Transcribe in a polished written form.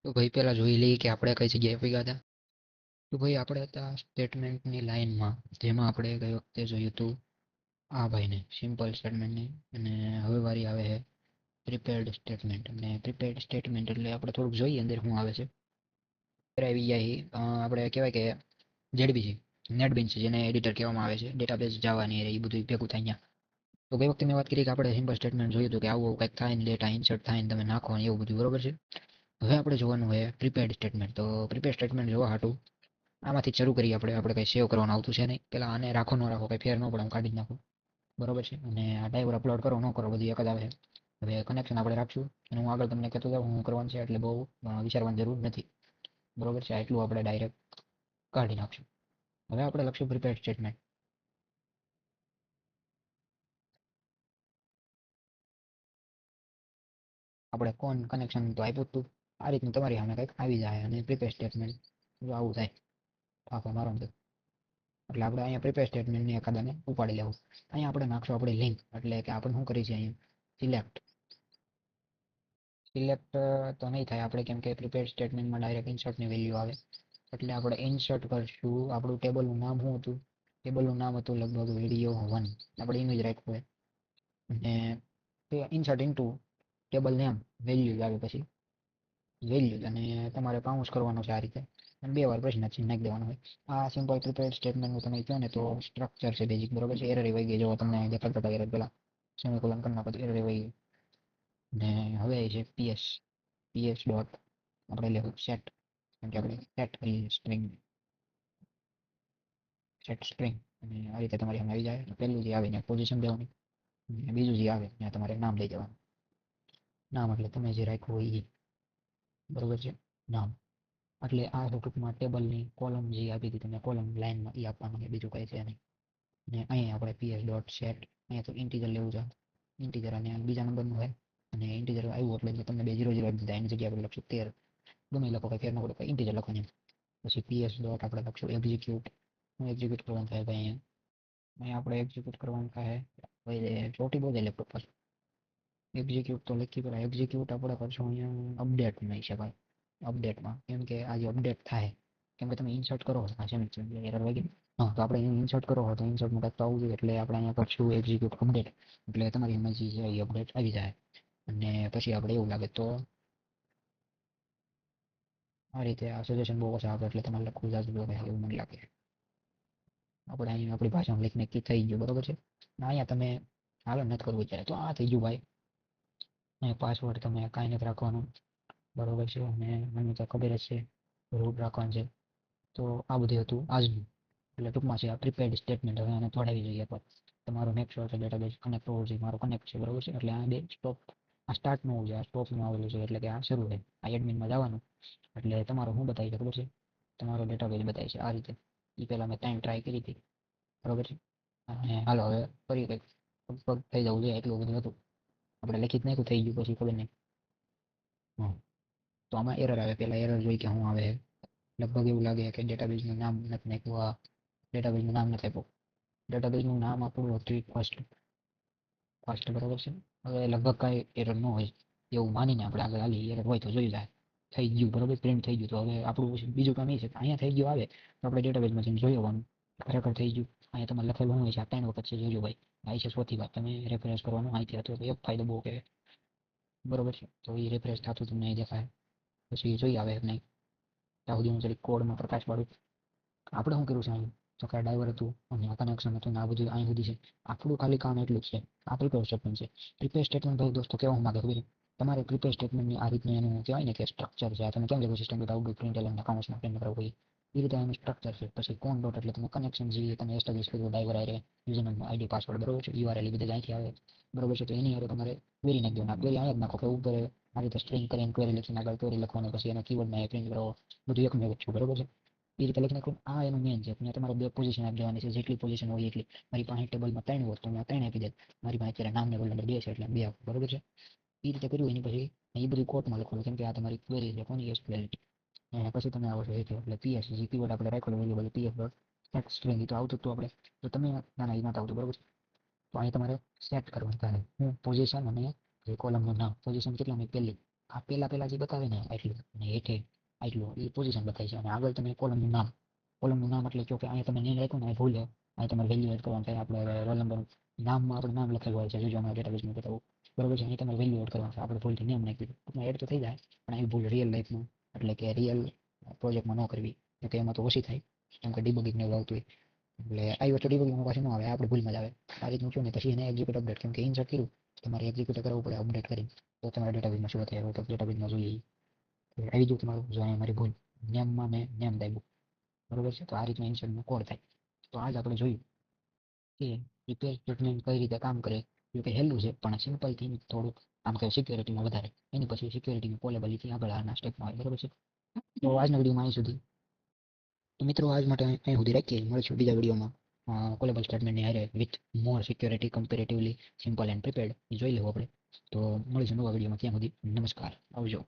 તો ભાઈ પેલા જોઈ લઈએ કે આપણે કઈ જગ્યાએ પહોંચ્યા હતા. તો ભાઈ આપણે હતા સ્ટેટમેન્ટની લાઈનમાં, જેમાં આપણે ગઈ વખતે જોયું હતું આ ભાઈને સિમ્પલ સ્ટેટમેન્ટની, અને હવે વારી આવે છે પ્રિપેર્ડ સ્ટેટમેન્ટ. અને પ્રિપેર્ડ સ્ટેટમેન્ટ એટલે આપણે થોડુંક જોઈએ અંદર શું આવે છે. આવી જાય આપણે કહેવાય કે જેડીબીસી નેટબીન્સ જેને એડિટર કહેવામાં આવે છે, ડેટાબેઝ જાવાની એ બધું ભેગું થાય અહીંયા. તો ગઈ વખતે મેં વાત કરી કે આપણે સિમ્પલ સ્ટેટમેન્ટ જોયું હતું કે આવું કંઈક થાય ને ડેટા ઇન્સર્ટ થાય ને તમે નાખો ને એવું બધું, બરોબર છે. હવે આપણે જોવાનું હોય પ્રિપેર્ડ સ્ટેટમેન્ટ. તો પ્રિપેર્ડ સ્ટેટમેન્ટ જોવા હાટું આમાંથી શરૂ કરીએ. આપણે કંઈ સેવ કરવાનું આવતું છે નહીં. પેલા આને રાખો ન રાખો કંઈ ફેર ન પડે, હું કાઢી જ નાખું, બરોબર છે. અને આ ડ્રાઈવર અપલોડ કરો ન કરો બધી એક જ આવે છે. હવે કનેક્શન આપણે રાખશું અને હું આગળ તમને કહેતો જાઉં હું કરવાનું છે, એટલે બહુ વિચારવાની જરૂર નથી, બરોબર છે. એટલું આપણે ડાયરેક્ટ કાઢી નાખશું. હવે આપણે લખશું પ્રિપેર્ડ સ્ટેટમેન્ટ. આપણે કોણ કનેક્શન તો આપ્યું હતું, આ રીતનું તમારી સામે કંઈક આવી જાય અને પ્રિપેર સ્ટેટમેન્ટ જો આવું થાય આખો મારો તો. એટલે આપણે અહીંયા પ્રિપેર સ્ટેટમેન્ટની એખાદાને ઉપાડી લેવું. અહીંયા આપણે નાખશું આપણી લિંક, એટલે કે આપણે શું કરીએ છીએ અહીંયા સિલેક્ટ તો નહીં થાય આપણે, કેમ કે પ્રિપેર સ્ટેટમેન્ટમાં ડાયરેક્ટ ઇન્સર્ટની વેલ્યુ આવે. એટલે આપણે ઇન્સર્ટ કરશું. આપણું ટેબલનું નામ શું હતું? ટેબલનું નામ હતું લગભગ વિડીયો 1. આપણે એનું જ રાખ્યું હોય. અને insert into table name values આવે, પછી વેલ્યુઝ, અને તમારે કાઉન્સ કરવાનો છે આ રીતે. અને 2 વાર પ્રશ્ન ચિહ્ન નાખી દેવાનું હોય. આ સિમ્પલ પ્રિપેર્ડ સ્ટેટમેન્ટનું તમે કહો ને તો સ્ટ્રક્ચર છે બેઝિક, બરોબર છે. એરર વહી ગઈ જો તમને દેખાડતા હતા એરર પેલા સેમિકોલન કરી નાખો તો એરર વહી ગઈ. ને હવે છે પીએસ ડોટ આપણે લેવું સેટ, કેમ કે આપણે સેટ સ્ટ્રિંગ. અને આ રીતે તમારી સામે આવી જાય. પહેલું જે આવે ને પોઝિશન દેવાની, અને બીજું જે આવે ત્યાં તમારે નામ દઈ દેવાનું. નામ એટલે તમે જે રાખ્યું હોય એ, બરોબર છે, નામ. એટલે આ ટૂંકમાં ટેબલની કોલમ જે આપી હતી તમે કોલમ લાઈનમાં એ આપવાનું, બીજું કંઈ છે નહીં. ને અહીંયા આપણે પીએસ ડોટ સેટ, અહીંયા તો ઇન્ટીજર લેવું છે, ઇન્ટીજર અને બીજા નંબરનું હોય. અને ઇન્ટીજર આવ્યું એટલે તમને 2 0 0 આપી દીધા. એની જગ્યાએ આપણે લખશું 13. ગમે લખો કંઈ ફેર ન પડે, ઇન્ટીજર લખવાનું. પછી પીએસ ડોટ આપણે લખશું એક્ઝિક્યુટ. હું એક્ઝિક્યુટ કરવાનું થાય ભાઈ અહીંયા આપણે એક્ઝિક્યુટ કરવાનું થાય. ભાઈ ચોટી બહુ જાય લેપટોપ પર. એક્ઝિક્યુટ તો લખી, પેલા એક્ઝિક્યુટ આપણે કરશું અહીંયા અપડેટ નહીં છે ભાઈ, અપડેટમાં. કેમ કે આ જે અપડેટ થાય, કેમ કે તમે ઇન્સર્ટ કરો આ છે એરર વગેરે. હા, તો આપણે ઇન્સર્ટ કરો તો ઇન્સર્ટમાં કંઈક તો આવવું જોઈએ. એટલે આપણે અહીંયા કરશું એક્ઝિક્યુટ અપડેટ. એટલે તમારી એમાં જે છે એ અપડેટ આવી જાય. અને પછી આપણે એવું લાગે તો આ રીતે આ સજેશન બહુ ઓછા આવે, એટલે તમારે લખવું જાજુ પડે એવું મને લાગે. આપણે અહીં આપણી ભાષામાં લખીને કી થઈ ગયું, બરોબર છે. અહીંયા તમે હાલો નથી કરવું ત્યારે તો આ થઈ ગયું ભાઈ. અહીંયા પાસવર્ડ તમે કાંઈ નથી રાખવાનું, બરોબર છે. અને મને તો ખબર જ છે રૂટ રાખવાનું છે. તો આ બધું હતું આજનું. એટલે ટૂંકમાં છે આ પ્રિપેર્ડ સ્ટેટમેન્ટ. હવે આને તોડાવી જોઈએ પર તમારું મેક શ્યોર છે ડેટાબેઝ કનેક્ટ હોવું જોઈએ. મારો કનેક્ટ છે, બરોબર છે. એટલે આ બે સ્ટોપ, આ સ્ટાર્ટ નું હોવું જોઈએ, આ સ્ટોપ નું આવેલું છે. એટલે કે આ શરૂ છે. આ એડમિનમાં જવાનું એટલે તમારો શું બતાવી છે ખબર છે? તમારો ડેટાબેઝ બતાવી છે આ રીતે. એ પહેલા મેં 3 ટ્રાય કરી હતી, બરોબર છે. અને હાલો હવે ફરી કંઈક લગભગ થઈ જવું જોઈએ, એટલું બધું હતું. આપણે લખી જ નાખ્યું, થઈ ગયું પછી ખબર નહીં. હા, તો આમાં એરર આવે. પહેલા એરર જોઈ કે શું આવે. લગભગ એવું લાગે કે ડેટાબેઝનું નામ નથી નાખ્યું. ડેટાબેઝનું નામ નથી આપ્યું. ડેટાબેઝનું નામ આપણું હતું ફર્સ્ટ, બરોબર છે. હવે લગભગ કાંઈ એરર ન હોય એવું માનીને આપણે આગળ હાલી. એરર હોય તો જોઈ જાય. થઈ ગયું, બરોબર, પ્રિન્ટ થઈ ગયું. તો હવે આપણું બીજું કામ એ છે કે અહીંયા થઈ ગયું આવે તો આપણે ડેટાબેઝમાં જઈને જોઈ આવવાનું ખરેખર થઈ ગયું. અહીંયા તમારે લખેલું હોય છે આ 3 વખત છે, જોજો ભાઈ. આ છે 100થી વાત. તમે રેફરન્સ કરવાનું અહીંથી હતું તો એક ફાયદો બહુ કે, બરોબર છે. તો એ રેફરન્સ થતું તમને અહીં દેખાય. પછી જોઈ આવે નહીં ત્યાં સુધી હું જરી કોડમાં પ્રકાશ પાડું. આપણે શું કર્યું છે અહીં? તો કે ડ્રાઈવર હતું અને આ કનેક્શન હતું ને આ બધું અહીં સુધી છે. આપણું ખાલી કામ એટલું જ છે. આ પ્રિપેર સ્ટેટમેન્ટ છે. પ્રિપેર સ્ટેટમેન્ટ ભાઈ દોસ્તો કેવા માંગે ખબર છે? તમારે પ્રિપેર સ્ટેટમેન્ટની આ રીતનું એનું કહેવાય ને કે સ્ટ્રક્ચર છે. તમે કેમ લખો સિસ્ટમ ડોટ આઉટપુટ પ્રિન્ટલર અકાઉન્ટ્સમાં પ્રિન્ટ કરાવો એ રીતે એનું સ્ટ્રક્ચર છે. પછી કોન ડોટ એટલે તમે કનેક્શન જે તમે એસ્ટાબ્લિશ કર્યું ડ્રાઈવર આરે યુઝરનેમ આઈડી પાસવર્ડ, બરોબર છે. યુઆરએલ એ બધું અહીંથી આવે, બરોબર છે. તો એની હારે તમારે ક્વેરી નાખી દેવાનું. ક્વેરી અહીંયા જ નાખો કે ઉપર આ રીતે સ્ટ્રિંગ કરીને ક્વેરી લખીને આગળ ક્વેરી લખવાનું, પછી એના કીવર્ડમાં પ્રિન્ટ કરો, બધું એકને એક છું, બરોબર છે. એ રીતે લખી નાખો. આ એનું મેન છે. ત્યાં તમારે 2 પોઝિશન આપી દેવાની છે. જેટલી પોઝિશન હોય એટલી. મારી પાસે ટેબલમાં 3 હોત તો મેં 3 આપી દે. મારી પાસે અત્યારે નામ ને રોલ નંબર 2 છે એટલે 2 આપું, બરોબર છે. એ રીતે કર્યું. એની પછી એ બધું કોટમાં લખવાનું, કેમ કે આ તમારી ક્વેરી છે કોની એસક્યુએલ. અને પછી તમે આવો છો એટલે પીએસ જે કીવર્ડ આપણે રાખેલો variable PS dot set string તો આવતું હતું આપણે. તો તમે ના એ નહોતું આવતું, બરોબર છે. તો અહીં તમારે સેટ કરવાનું થાય હું પોઝિશન અને જે કોલમનું નામ. પોઝિશન કેટલાની પહેલી, આ પેલા જે બતાવે ને એટલું અને હેઠે આટલું એ પોઝિશન બતાવે છે અને આગળ તમે કોલમનું નામ એટલે જો કે અહીંયા તમે નેમ રાખ્યું ને ભૂલ અહીં તમારે વેલ્યુ એડ કરવાનું થાય આપણે રોલ નંબર નામમાં આપણે નામ લખેલું હોય છે જો અમારા ડેટાબેઝમાં બતાવું બરોબર છે અહીં તમારે વેલ્યુ એડ કરવાનું છે આપણે ભૂલથી નેમ નાખ્યું આપણે એડ તો થઈ જાય પણ અહીં ભૂલ રિયલ લાઈફમાં એટલે કે રિયલ પ્રોજેક્ટમાં ન કરવી તો એમાં તો ઓછી થાય કેમ કે ડિબગિંગ ને એવું આવતું હોય એટલે આવી વસ્તુ ડિબગિંગમાં પાછી ન આવે આપણે ભૂલમાં જ આવે આ રીતનું થયું ને પછી એને એક્ઝિક્યુટ અપડેટ કેમ કે ઇન્સર્ટ કર્યું તમારે એક્ઝિક્યુટ કરવું પડે અપડેટ કરીને તો તમારા ડેટાબેઝમાં શું થાય તો ડેટાબેઝમાં જોઈએ આવી ગયું તમારું જો અહીંયા મારી ભૂલ નેમમાં મેં નેમ દાબ્યું બરોબર છે તો આ રીતનું ઇન્સર્ટનો કોડ થાય તો આજ આપણે જોયું કે રિપેર સ્ટેટમેન્ટ કઈ રીતે કામ કરે જો કે હેલું છે પણ સિમ્પલથી થોડુંક આમ કે સિક્યોરિટીમાં વધારે એની પછી સિક્યોરિટીની પોલેબિલિટી આગળ આના સ્ટેપમાં આવે બરોબર છે તો આજના વિડીયોમાં અહીં સુધી તો મિત્રો આજ માટે અહીં સુધી રાખીએ મળીશું બીજા વિડીયોમાં કોલેબલ સ્ટેટમેન્ટની હારે with more security comparatively simple and prepared જોઈ લેવું આપણે તો મળીશું નવા વિડીયોમાં ત્યાં સુધી નમસ્કાર આવજો